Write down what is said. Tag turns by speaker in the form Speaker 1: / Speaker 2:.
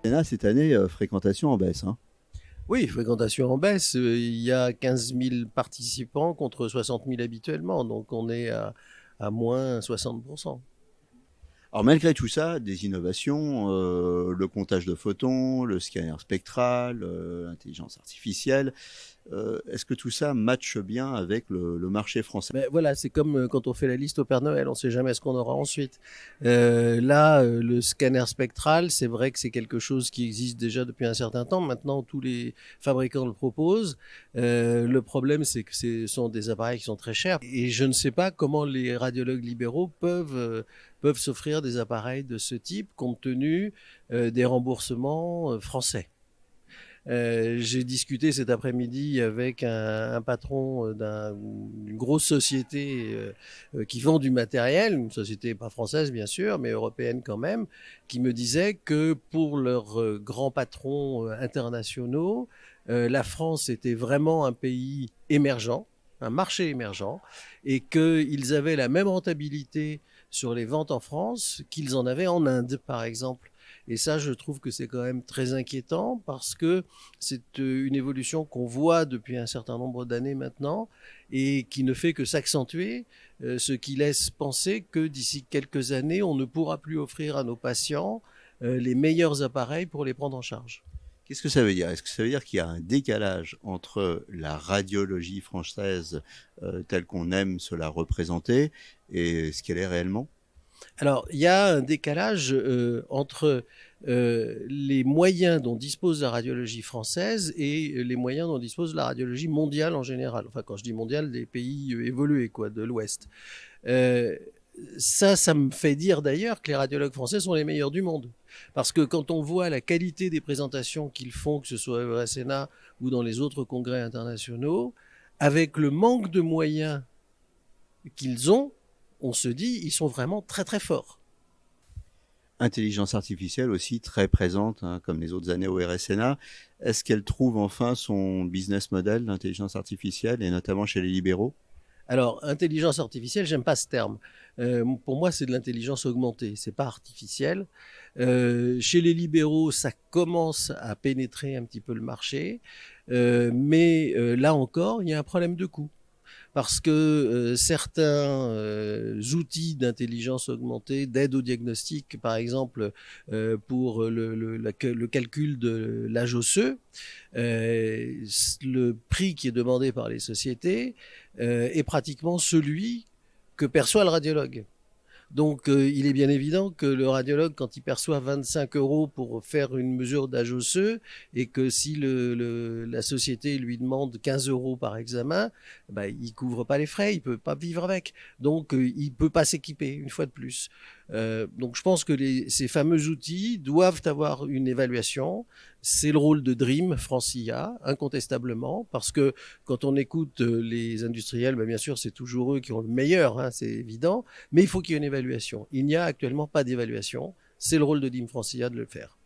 Speaker 1: Sénat, cette année, fréquentation en baisse, hein.
Speaker 2: Oui, fréquentation en baisse. Il y a 15 000 participants contre 60 000 habituellement. Donc on est à moins 60%.
Speaker 1: Alors malgré tout ça, des innovations, le comptage de photons, le scanner spectral, l'intelligence artificielle, est-ce que tout ça matche bien avec le marché français?
Speaker 2: Mais voilà, c'est comme quand on fait la liste au Père Noël, on ne sait jamais ce qu'on aura ensuite. Le scanner spectral, c'est vrai que c'est quelque chose qui existe déjà depuis un certain temps. Maintenant, tous les fabricants le proposent. Le problème, c'est que ce sont des appareils qui sont très chers. Et je ne sais pas comment les radiologues libéraux peuvent s'offrir des appareils de ce type compte tenu des remboursements français. J'ai discuté cet après-midi avec un patron d'une grosse société qui vend du matériel, une société pas française bien sûr, mais européenne quand même, qui me disait que pour leurs grands patrons internationaux, la France était vraiment un pays émergent, un marché émergent, et qu'ils avaient la même rentabilité sur les ventes en France qu'ils en avaient en Inde, par exemple. Et ça, je trouve que c'est quand même très inquiétant parce que c'est une évolution qu'on voit depuis un certain nombre d'années maintenant et qui ne fait que s'accentuer, ce qui laisse penser que d'ici quelques années, on ne pourra plus offrir à nos patients les meilleurs appareils pour les prendre en charge.
Speaker 1: Qu'est-ce que ça veut dire? Est-ce que ça veut dire qu'il y a un décalage entre la radiologie française telle qu'on aime se la représenter et ce qu'elle est réellement?
Speaker 2: Alors, il y a un décalage entre les moyens dont dispose la radiologie française et les moyens dont dispose la radiologie mondiale en général. Enfin, quand je dis mondiale, des pays évolués, quoi, de l'Ouest. Euh, ça me fait dire d'ailleurs que les radiologues français sont les meilleurs du monde. Parce que quand on voit la qualité des présentations qu'ils font, que ce soit au RSNA ou dans les autres congrès internationaux, avec le manque de moyens qu'ils ont, on se dit ils sont vraiment très très forts.
Speaker 1: Intelligence artificielle aussi très présente, hein, comme les autres années au RSNA. Est-ce qu'elle trouve enfin son business model, l'intelligence artificielle, et notamment chez les libéraux?
Speaker 2: Alors, intelligence artificielle, j'aime pas ce terme. Pour moi, c'est de l'intelligence augmentée, c'est pas artificiel. Chez les libéraux, ça commence à pénétrer un petit peu le marché, mais là encore, il y a un problème de coût. Parce que certains outils d'intelligence augmentée, d'aide au diagnostic, par exemple pour le calcul de l'âge osseux, le prix qui est demandé par les sociétés est pratiquement celui que perçoit le radiologue. Donc, il est bien évident que le radiologue, quand il perçoit 25 euros pour faire une mesure d'âge osseux, et que si la société lui demande 15 euros par examen, bah, il ne couvre pas les frais, il ne peut pas vivre avec. Donc, il ne peut pas s'équiper, une fois de plus. Donc, je pense que ces fameux outils doivent avoir une évaluation. C'est le rôle de Dream, Francia, incontestablement, parce que quand on écoute les industriels, bah, bien sûr, c'est toujours eux qui ont le meilleur, hein, c'est évident, mais il faut qu'il y ait une évaluation. Il n'y a actuellement pas d'évaluation. C'est le rôle de Dim Francia de le faire.